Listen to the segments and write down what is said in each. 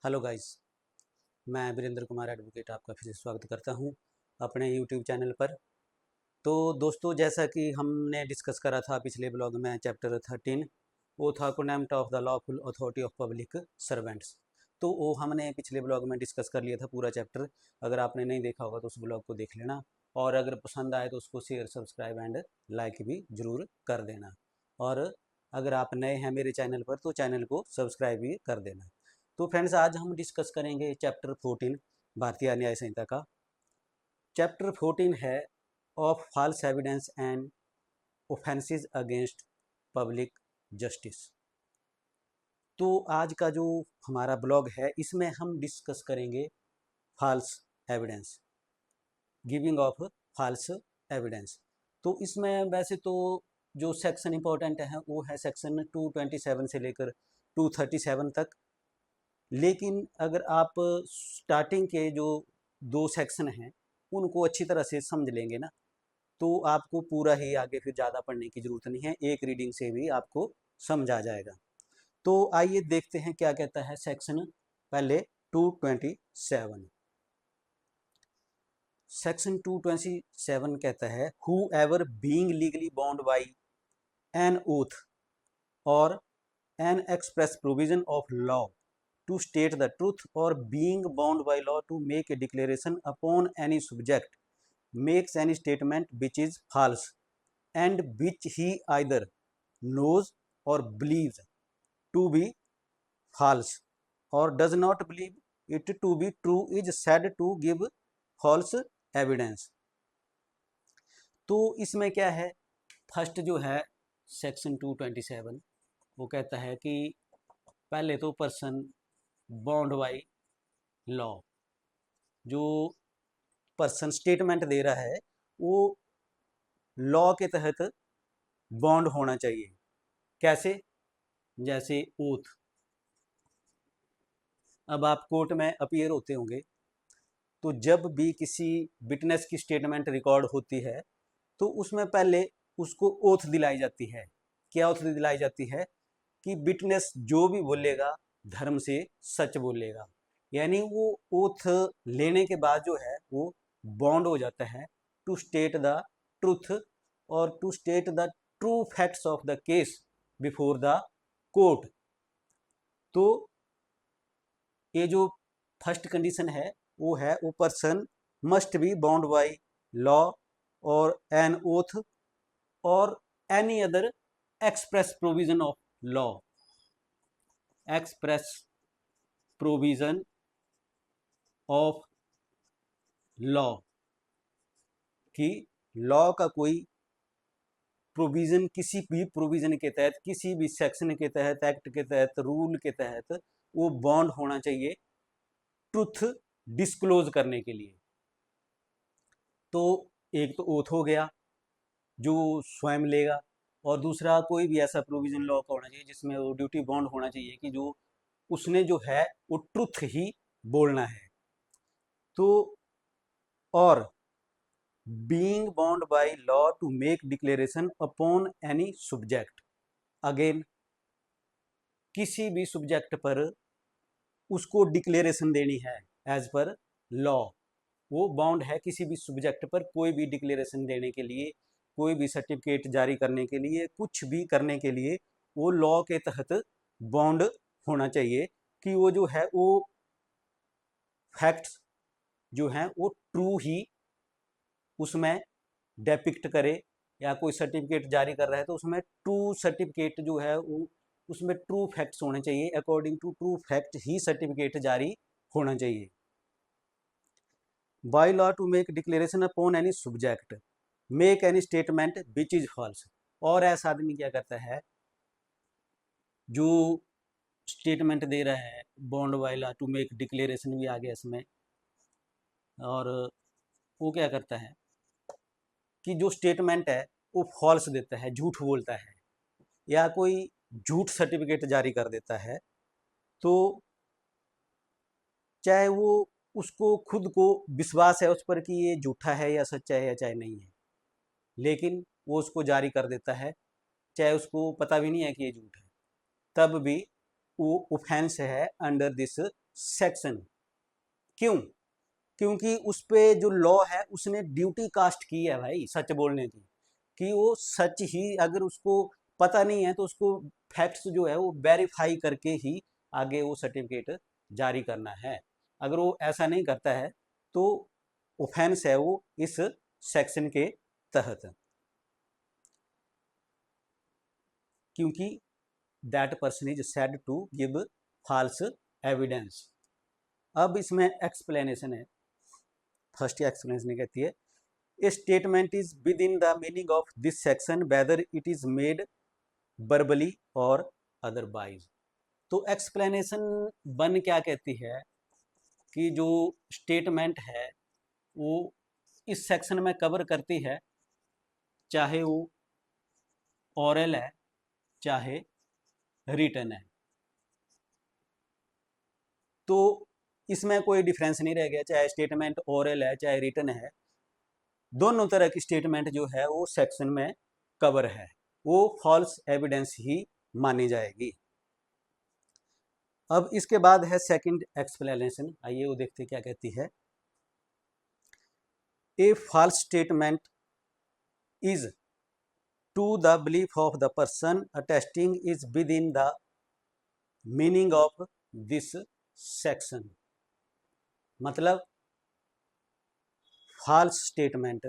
Hello guys, मैं Virendra Kumar advocate आपका फिर से स्वागत करता हूं अपने यूट्यूब चैनल पर। तो दोस्तों, जैसा कि हमने डिस्कस करा था पिछले ब्लॉग में चैप्टर 13, वो था contempt of the lawful authority of public servants. तो वो हमने पिछले ब्लॉग में डिस्कस कर लिया था पूरा चैप्टर। अगर आपने नहीं देखा होगा तो उस ब्लॉग को देख लेना, और अगर पसंद आए तो उसको शेयर, सब्सक्राइब एंड लाइक भी ज़रूर कर देना। और अगर आप नए हैं मेरे चैनल पर तो चैनल को सब्सक्राइब भी कर देना। तो फ्रेंड्स, आज हम डिस्कस करेंगे चैप्टर 14 भारतीय न्याय संहिता का। चैप्टर 14 है of false evidence and offences against public justice. तो आज का जो हमारा ब्लॉग है इसमें हम डिस्कस करेंगे false evidence, giving of false evidence. तो इसमें वैसे तो जो सेक्शन इंपॉर्टेंट है वो है सेक्शन 227 से लेकर 237 तक। लेकिन अगर आप स्टार्टिंग के जो दो सेक्शन हैं उनको अच्छी तरह से समझ लेंगे ना, तो आपको पूरा ही आगे फिर ज़्यादा पढ़ने की ज़रूरत नहीं है, एक रीडिंग से भी आपको समझ आ जाएगा। तो आइए देखते हैं क्या कहता है सेक्शन पहले 227। सेक्शन 227 कहता है whoever being legally bound by an oath और an express provision of law to state the truth or being bound by law to make a declaration upon any subject makes any statement which is false and which he either knows or believes to be false or does not believe it to be true is said to give false evidence। तो इसमें क्या है, first जो है section 227 वो कहता है कि पहले तो पर्सन बाउंड बाई लॉ, जो पर्सन स्टेटमेंट दे रहा है वो लॉ के तहत बॉन्ड होना चाहिए। कैसे? जैसे ओथ। अब आप कोर्ट में अपीयर होते होंगे, तो जब भी किसी विटनेस की स्टेटमेंट रिकॉर्ड होती है तो उसमें पहले उसको ओथ दिलाई जाती है। क्या ओथ दिलाई जाती है? कि विटनेस जो भी बोलेगा धर्म से सच बोलेगा। यानी वो ओथ लेने के बाद जो है वो बॉन्ड हो जाता है टू स्टेट द ट्रूथ और to state the true facts of the case before the court. तो ये जो फर्स्ट कंडीशन है वो है वो person must be bound by law or an oath or any other express provision of law. Express provision of law कि law का कोई प्रोविजन, किसी भी प्रोविजन के तहत, किसी भी सेक्शन के तहत, एक्ट के तहत, रूल के तहत वो बॉन्ड होना चाहिए ट्रुथ डिस्क्लोज करने के लिए। तो एक तो ओथ हो गया जो स्वयं लेगा, और दूसरा कोई भी ऐसा प्रोविजन लॉ का होना चाहिए जिसमें वो ड्यूटी बॉन्ड होना चाहिए कि जो उसने जो है वो ट्रुथ ही बोलना है। तो और being bound by law to make declaration upon any subject, again किसी भी सब्जेक्ट पर उसको डिक्लेरेशन देनी है एज पर लॉ। वो बाउंड है किसी भी सब्जेक्ट पर कोई भी डिक्लेरेशन देने के लिए, कोई भी सर्टिफिकेट जारी करने के लिए, कुछ भी करने के लिए वो लॉ के तहत बाउंड होना चाहिए कि वो जो है वो फैक्ट्स जो हैं वो ट्रू ही उसमें डेपिक्ट करे, या कोई सर्टिफिकेट जारी कर रहा है तो उसमें ट्रू सर्टिफिकेट जो है वो उसमें ट्रू फैक्ट्स होने चाहिए, अकॉर्डिंग टू ट्रू फैक्ट ही सर्टिफिकेट जारी होना चाहिए। By law to make declaration upon any subject make any statement which is false. और ऐसा आदमी क्या करता है जो स्टेटमेंट दे रहा है bond by law to make declaration भी आ गया इसमें, और वो क्या करता है कि जो स्टेटमेंट है वो फॉल्स देता है, झूठ बोलता है, या कोई झूठ सर्टिफिकेट जारी कर देता है, तो चाहे वो उसको खुद को विश्वास है उस पर कि ये झूठा है या सच्चा है या चाहे नहीं है, लेकिन वो उसको जारी कर देता है चाहे उसको पता भी नहीं है कि ये झूठ है, तब भी वो ऑफेंस है अंडर दिस सेक्शन। क्यों? क्योंकि उस पे जो लॉ है उसने ड्यूटी कास्ट की है भाई सच बोलने की, कि वो सच ही, अगर उसको पता नहीं है तो उसको फैक्ट्स जो है वो वेरीफाई करके ही आगे वो सर्टिफिकेट जारी करना है। अगर वो ऐसा नहीं करता है तो ऑफेंस है वो इस सेक्शन के तहत, क्योंकि that person is said to give false evidence. अब इसमें एक्सप्लेनेशन है। फर्स्ट एक्सप्लेनेशन कहती है, a statement is within the meaning of this section whether it is made verbally or otherwise. तो एक्सप्लेनेशन वन क्या कहती है कि जो स्टेटमेंट है वो इस सेक्शन में कवर करती है, चाहे वो ओरल है चाहे रिटन है। तो इसमें कोई डिफरेंस नहीं रह गया, चाहे स्टेटमेंट ओरल है चाहे रिटन है, दोनों तरह की स्टेटमेंट जो है वो सेक्शन में कवर है, वो फॉल्स एविडेंस ही मानी जाएगी। अब इसके बाद है सेकंड एक्सप्लेनेशन, आइए वो देखते क्या कहती है। A false statement is to the belief of the person attesting is within the meaning of this section. मतलब फॉल्स स्टेटमेंट,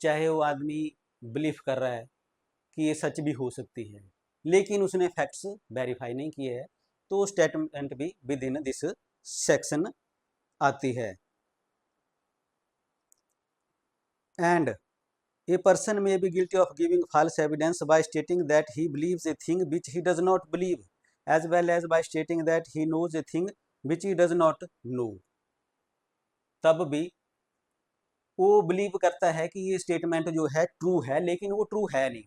चाहे वो आदमी बिलीव कर रहा है कि ये सच भी हो सकती है लेकिन उसने फैक्ट्स वेरीफाई नहीं किए हैं, तो स्टेटमेंट भी विद इन दिस सेक्शन आती है। And a person may be guilty of giving false evidence by stating that he believes a thing which he does not believe, as well as by stating that he knows a thing which he does not know. तब भी वो believe करता है कि ये statement जो है true है लेकिन वो ट्रू है नहीं,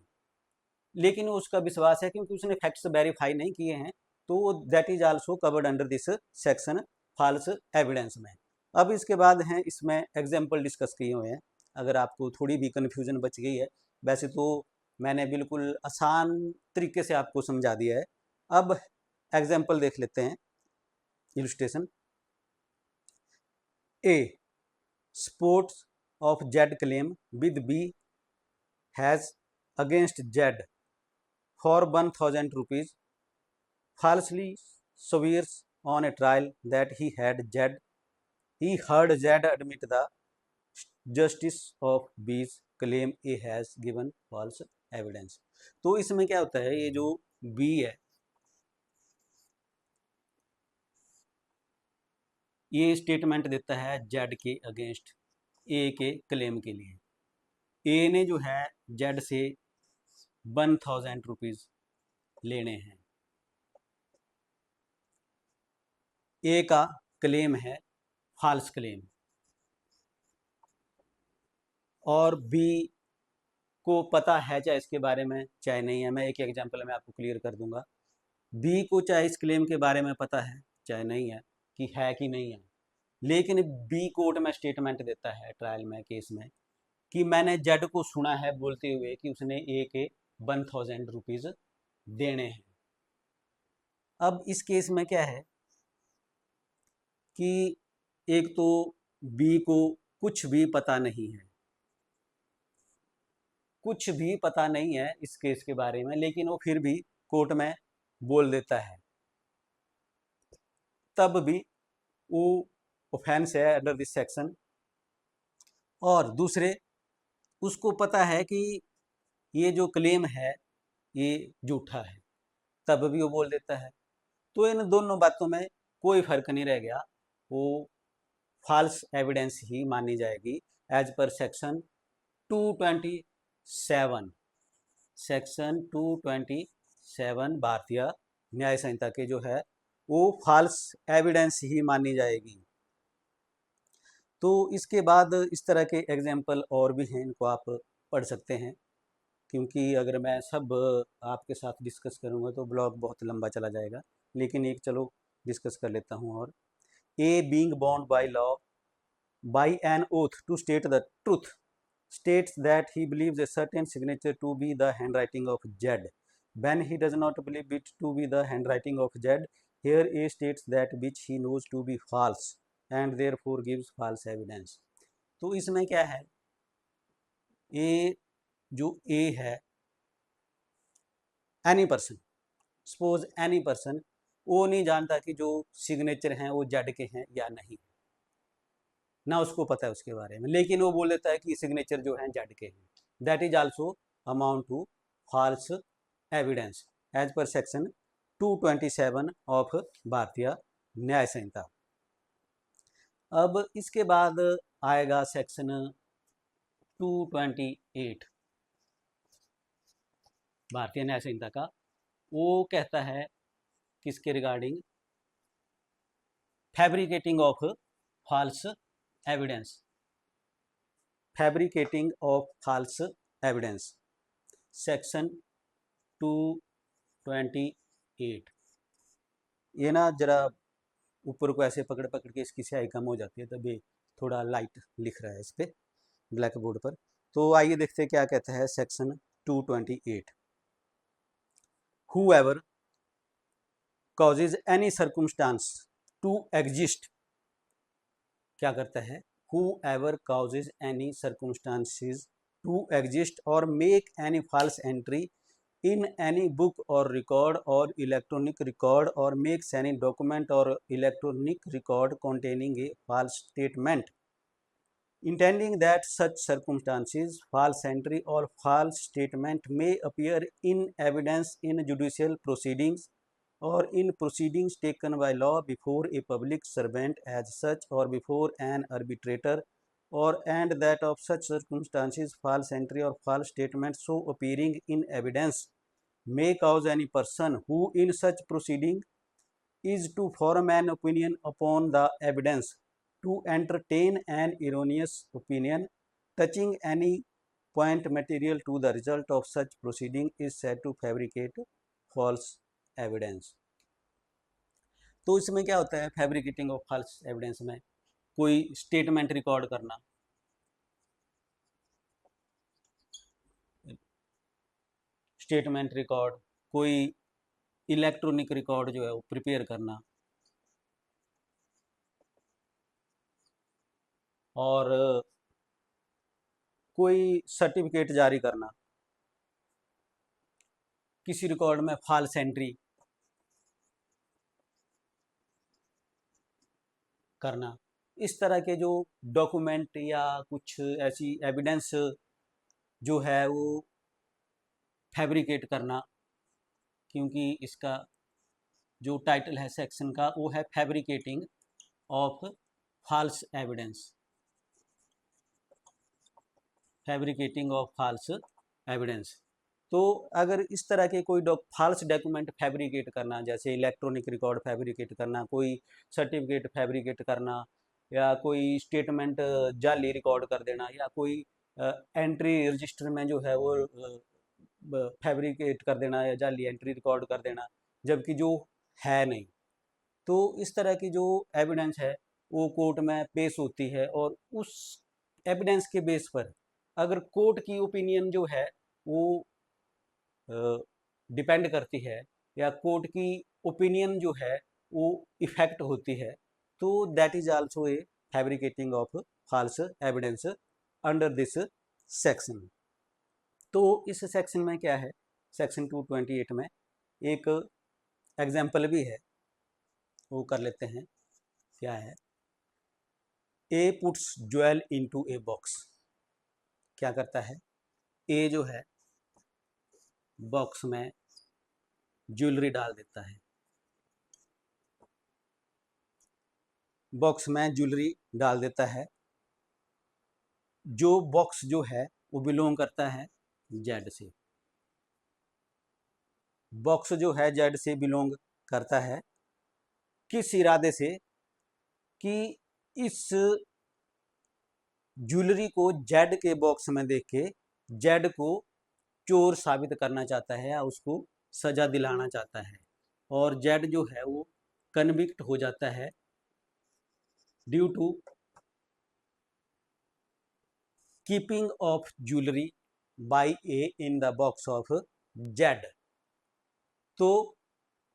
लेकिन उसका विश्वास है क्योंकि उसने फैक्ट्स वेरीफाई नहीं किए हैं, तो that is also covered under this section false evidence में। अब इसके बाद हैं इसमें एग्जाम्पल डिस्कस किए हुए हैं, अगर आपको थोड़ी भी कन्फ्यूजन बच गई है, वैसे तो मैंने बिल्कुल आसान तरीके से आपको समझा दिया है। अब एग्जाम्पल देख लेते हैं, illustration. A supports of Z claim with B has against Z for 1000 rupees falsely swears on a trial that he heard Z admit the justice of B's claim A has given false evidence। तो इसमें क्या होता है, ये जो B है ये statement देता है Z के अगेंस्ट A के क्लेम के लिए। A ने जो है Z से 1000 रुपीज लेने हैं। ए का क्लेम है फॉल्स क्लेम और बी को पता है चाहे इसके बारे में चाहे नहीं है। मैं एक एग्जांपल में आपको क्लियर कर दूंगा। बी को चाहे इस क्लेम के बारे में पता है चाहे नहीं है कि नहीं है, लेकिन बी कोर्ट में स्टेटमेंट देता है ट्रायल में, केस में, कि मैंने जेड को सुना है बोलते हुए कि उसने ए के 1000 रुपीज देने हैं। अब इस केस में क्या है कि एक तो बी को कुछ भी पता नहीं है, कुछ भी पता नहीं है इस केस के बारे में, लेकिन वो फिर भी कोर्ट में बोल देता है, तब भी वो ऑफेंस है अंडर दिस सेक्शन। और दूसरे उसको पता है कि ये जो क्लेम है ये झूठा है, तब भी वो बोल देता है। तो इन दोनों बातों में कोई फर्क नहीं रह गया, वो फॉल्स एविडेंस ही मानी जाएगी एज पर सेक्शन 227। सेक्शन 227 भारतीय न्याय संहिता के जो है वो फॉल्स एविडेंस ही मानी जाएगी। तो इसके बाद इस तरह के एग्जाम्पल और भी हैं, इनको आप पढ़ सकते हैं, क्योंकि अगर मैं सब आपके साथ डिस्कस करूँगा तो ब्लॉग बहुत लंबा चला जाएगा, लेकिन एक चलो डिस्कस कर लेता हूँ। और A being bound by law by an oath to state the truth states that he believes a certain signature to be the handwriting of Z. When he does not believe it to be the handwriting of Z, here A states that which he knows to be false and therefore gives false evidence। तो इसमें क्या है, ए जो ए है, any person, suppose any person, वो नहीं जानता कि जो सिग्नेचर हैं वो जेड के हैं या नहीं, ना उसको पता है उसके बारे में, लेकिन वो बोल देता है कि सिग्नेचर जो हैं जेड के हैं। That is also amount to false evidence as per section 227 of Bharatiya Nyaya संहिता। अब इसके बाद आएगा सेक्शन 228 भारतीय न्याय संहिता का। वो कहता है किसके regarding, fabricating of false evidence, fabricating of false evidence, section 228। ये ना जरा ऊपर को ऐसे पकड़ पकड़ के इसकी स्याही कम हो जाती है, तभी थोड़ा लाइट लिख रहा है इस पे ब्लैक बोर्ड पर। तो आइए देखते हैं क्या कहता है section 228। whoever causes any circumstance to exist, क्या करता है, whoever causes any circumstances to exist or make any false entry in any book or record or electronic record or makes any document or electronic record containing a false statement, intending that such circumstances, false entry or false statement may appear in evidence in judicial proceedings or in proceedings taken by law before a public servant as such or before an arbitrator, or and that of such circumstances, false entry or false statement so appearing in evidence may cause any person who in such proceeding is to form an opinion upon the evidence to entertain an erroneous opinion touching any point material to the result of such proceeding is said to fabricate false evidence। तो इसमें क्या होता है, fabricating of false evidence में कोई statement record करना, statement record, कोई electronic record जो है वो प्रिपेयर करना, और कोई सर्टिफिकेट जारी करना, किसी रिकॉर्ड में फॉल्स एंट्री करना, इस तरह के जो डॉक्यूमेंट या कुछ ऐसी एविडेंस जो है वो फैब्रिकेट करना, क्योंकि इसका जो टाइटल है सेक्शन का वो है fabricating of false evidence, fabricating of false evidence. तो अगर इस तरह के कोई फॉल्स डॉक्यूमेंट फैब्रिकेट करना, जैसे इलेक्ट्रॉनिक रिकॉर्ड फैब्रिकेट करना, कोई सर्टिफिकेट फैब्रिकेट करना, या कोई स्टेटमेंट जाली रिकॉर्ड कर देना, या कोई एंट्री रजिस्टर में जो है वो फैब्रिकेट कर देना या जाली एंट्री रिकॉर्ड कर देना, जबकि जो है नहीं, तो इस तरह की जो एविडेंस है वो कोर्ट में पेश होती है, और उस एविडेंस के बेस पर अगर कोर्ट की ओपिनियन जो है वो डिपेंड करती है, या कोर्ट की ओपिनियन जो है वो इफेक्ट होती है, तो that is also a fabricating of false evidence under this section. तो इस सेक्शन में क्या है, सेक्शन 228 में एक एग्जाम्पल भी है, वो कर लेते हैं। क्या है, A puts jewel into a box, क्या करता है, ए जो है बॉक्स में ज्वेलरी डाल देता है, बॉक्स में ज्वेलरी डाल देता है, जो बॉक्स जो है वो बिलोंग करता है जेड से, बॉक्स जो है जेड से बिलोंग करता है, किस इरादे से कि इस ज्वेलरी को जेड के बॉक्स में देख के जेड को चोर साबित करना चाहता है या उसको सजा दिलाना चाहता है, और जेड जो है वो कन्विक्ट हो जाता है due to keeping of jewellery by A in the box of Z. तो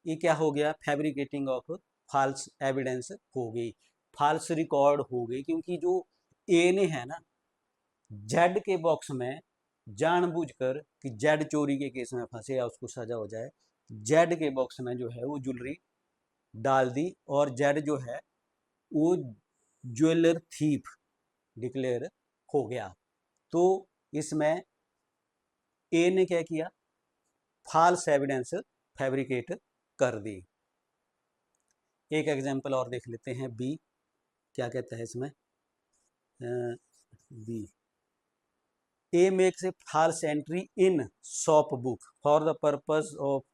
ये क्या हो गया, फैब्रिकेटिंग ऑफ फॉल्स एविडेंस हो गई, फॉल्स रिकॉर्ड हो गई, क्योंकि जो ए ने है ना जेड के बॉक्स में जानबूझकर कि जेड चोरी के केस में फंसे या उसको सजा हो जाए, जेड के बॉक्स में जो है वो ज्वेलरी डाल दी और जेड जो है वो ज्वेलर थीफ डिक्लेयर हो गया। तो इसमें ए ने क्या किया, फॉल्स एविडेंस फैब्रिकेट कर दी। एक एग्जांपल और देख लेते हैं, बी क्या कहता है इसमें, B A makes a false entry in shop book for the purpose of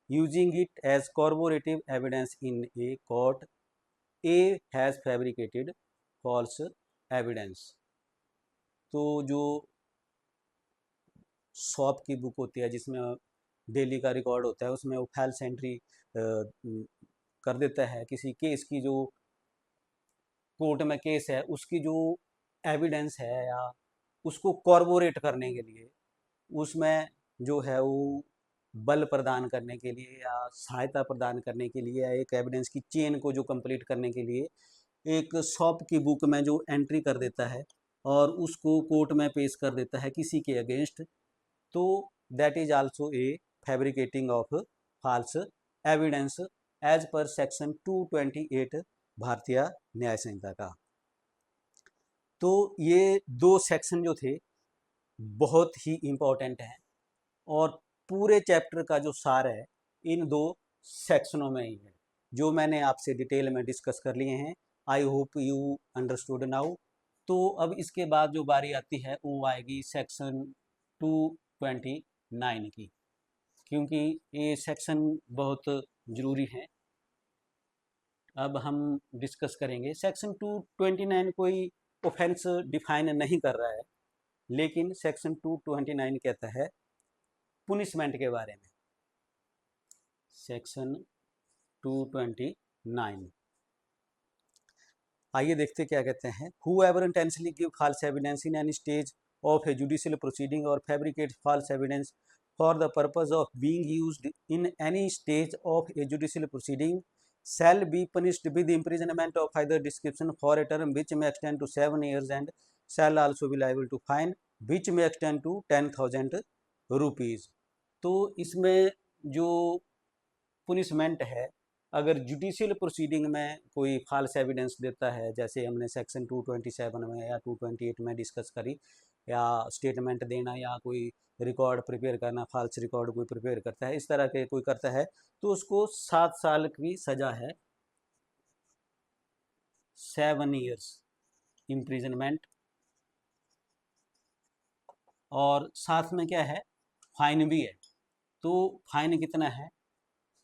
using it as corroborative evidence in a court. A has fabricated false evidence. तो जो शॉप की बुक होती है जिसमें डेली का रिकॉर्ड होता है, उसमें वो फॉल्स एंट्री कर देता है किसी केस की, जो कोर्ट में केस है उसकी जो एविडेंस है या उसको कॉर्बोरेट करने के लिए, उसमें जो है वो बल प्रदान करने के लिए या सहायता प्रदान करने के लिए या एक एविडेंस की चेन को जो कंप्लीट करने के लिए एक शॉप की बुक में जो एंट्री कर देता है और उसको कोर्ट में पेश कर देता है किसी के अगेंस्ट, तो that is also a fabricating of false evidence as per section 228 Bharatiya Nyaya संहिता का। तो ये दो सेक्शन जो थे बहुत ही इम्पोर्टेंट हैं और पूरे चैप्टर का जो सार है इन दो सेक्शनों में ही है, जो मैंने आपसे डिटेल में डिस्कस कर लिए हैं। I hope you understood now. तो अब इसके बाद जो बारी आती है वो आएगी सेक्शन 229 की, क्योंकि ये सेक्शन बहुत ज़रूरी है। अब हम डिस्कस करेंगे। सेक्शन 229 कोई ऑफेंस डिफाइन नहीं कर रहा है, लेकिन सेक्शन 229 कहता है पुनिशमेंट के बारे में। सेक्शन 229 आइए देखते क्या कहते हैं। Whoever intentionally give false evidence in any stage of a judicial proceeding or fabricates false evidence for the purpose of being used in any stage of a judicial proceeding shall be punished with imprisonment of either description for a term which may extend to 7 years and shall also be liable to fine which may extend to 10,000 rupees। तो इसमें जो punishment है, अगर judicial proceeding में कोई false evidence देता है, जैसे हमने सेक्शन 227 में या 228 में डिस्कस करी, या स्टेटमेंट देना या कोई रिकॉर्ड प्रिपेयर करना, फॉल्स रिकॉर्ड कोई प्रिपेयर करता है, इस तरह के कोई करता है, तो उसको 7 साल की सज़ा है, 7 ईयर्स इम्प्रिजनमेंट, और साथ में क्या है, फाइन भी है। तो फाइन कितना है,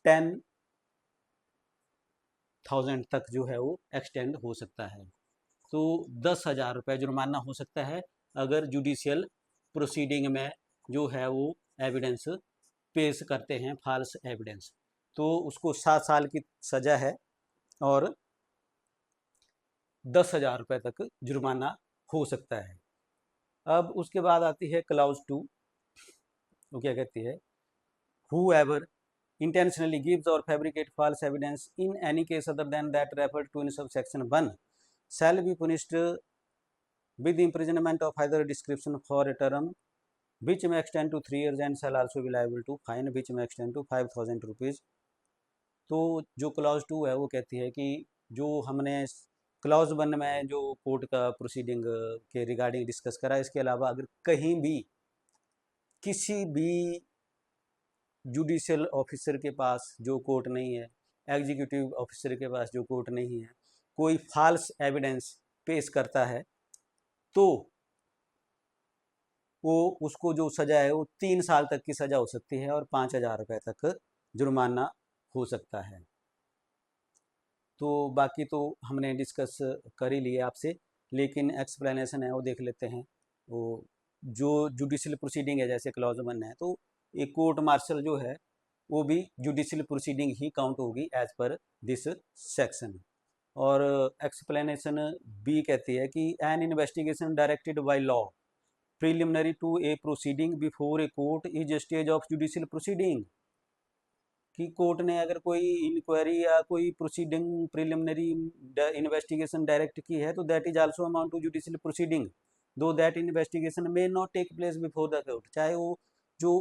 10,000 तक जो है वो एक्सटेंड हो सकता है। तो 10,000 रुपये जुर्माना हो सकता है अगर जुडिशियल प्रोसीडिंग में जो है वो एविडेंस पेश करते हैं, फॉल्स एविडेंस, तो उसको 7 साल की सज़ा है और 10,000 रुपये तक जुर्माना हो सकता है। अब उसके बाद आती है क्लाउज 2, वो क्या कहती है, whoever intentionally gives or fabricate false evidence in any case other than that referred to in subsection 1 shall be punished with imprisonment of either description for a term which may extend to 3 years and shall also be liable to fine which may extend to 5,000 rupees। तो जो clause 2 है वो कहती है कि जो हमने clause 1 में जो कोर्ट का प्रोसीडिंग के रिगार्डिंग डिस्कस करा, इसके अलावा अगर कहीं भी किसी भी जुडिशियल ऑफिसर के पास जो कोर्ट नहीं है, एग्जीक्यूटिव ऑफिसर के पास जो कोर्ट नहीं है, कोई फॉल्स एविडेंस पेश करता है, तो वो उसको जो सज़ा है वो 3 साल तक की सज़ा हो सकती है और 5,000 रुपये तक जुर्माना हो सकता है। तो बाकी तो हमने डिस्कस कर ही लिए आपसे, लेकिन एक्सप्लेनेशन है वो देख लेते हैं। वो जो जुडिशियल प्रोसीडिंग है, जैसे क्लॉज 1 है, तो एक कोर्ट मार्शल जो है वो भी जुडिशियल प्रोसीडिंग ही काउंट होगी एज पर दिस सेक्शन। और एक्सप्लेनेशन बी कहती है कि an investigation directed by law preliminary to a proceeding before a court is stage of judicial proceeding. कि कोर्ट ने अगर कोई इंक्वायरी या कोई प्रोसीडिंग प्रिलिमिनरी इन्वेस्टिगेशन डायरेक्ट की है तो that is also amount to judicial proceeding, though that investigation may not take place before the court. चाहे वो जो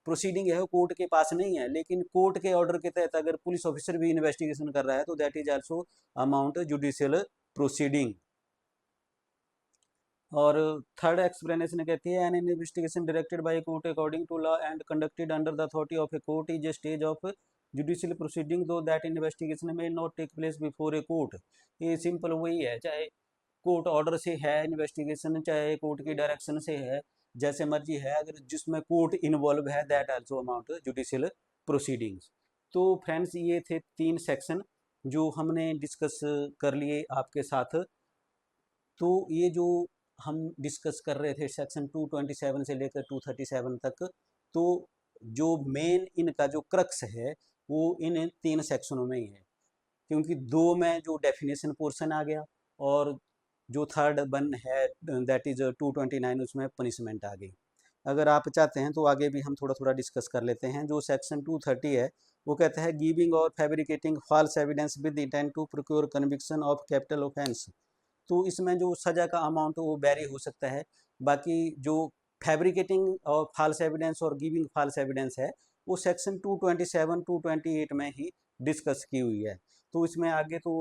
प्रोसीडिंग है वो कोर्ट के पास नहीं है, लेकिन कोर्ट के ऑर्डर के तहत अगर पुलिस ऑफिसर भी इन्वेस्टिगेशन कर रहा है तो that is also amount judicial proceeding. और थर्ड एक्सप्लेनेशन कहती है an investigation directed by court according to law and conducted under the authority of a court is a stage of judicial proceeding though that investigation may not take place before a court. ये simple वही है, चाहे court order से है investigation, चाहे court की direction से है, जैसे मर्जी है, अगर जिसमें कोर्ट इन्वॉल्व है that also amount judicial proceedings. तो फ्रेंड्स ये थे 3 सेक्शन जो हमने डिस्कस कर लिए आपके साथ। तो ये जो हम डिस्कस कर रहे थे सेक्शन 227 से लेकर 237 तक, तो जो मेन इनका जो क्रक्स है वो इन 3 सेक्शनों में ही है, क्योंकि 2 में जो डेफिनेशन पोर्शन आ गया और जो थर्ड वन है दैट इज 229 उसमें पनिशमेंट आ गई। अगर आप चाहते हैं तो आगे भी हम थोड़ा थोड़ा डिस्कस कर लेते हैं। जो सेक्शन 230 है वो कहता है गिविंग और fabricating false evidence with intent to procure conviction of capital offence. तो इसमें जो सज़ा का अमाउंट वो वेरी हो सकता है। बाकी जो फैब्रिकेटिंग और फॉल्स एविडेंस और गिविंग फॉल्स एविडेंस है वो सेक्शन 227 228 में ही डिस्कस की हुई है। तो इसमें आगे तो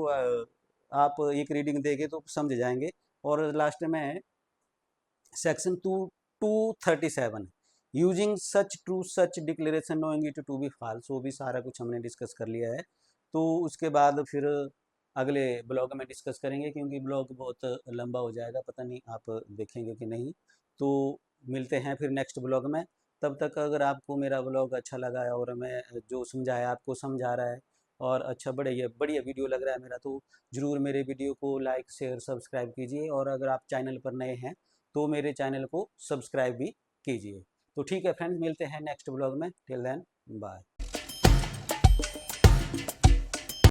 आप एक रीडिंग देंगे तो समझ जाएंगे। और लास्ट में section 237 using such true such declaration knowing it to be false, वो भी सारा कुछ हमने डिस्कस कर लिया है। तो उसके बाद फिर अगले ब्लॉग में डिस्कस करेंगे, क्योंकि ब्लॉग बहुत लंबा हो जाएगा, पता नहीं आप देखेंगे कि नहीं। तो मिलते हैं फिर नेक्स्ट ब्लॉग में। तब तक अगर आपको मेरा ब्लॉग अच्छा लगा है और मैं जो समझाया आपको समझा रहा है और अच्छा बढ़िया बढ़िया वीडियो लग रहा है मेरा, तो ज़रूर मेरे वीडियो को लाइक शेयर सब्सक्राइब कीजिए। और अगर आप चैनल पर नए हैं तो मेरे चैनल को सब्सक्राइब भी कीजिए। तो ठीक है फ्रेंड्स, मिलते हैं नेक्स्ट ब्लॉग में। Till then bye.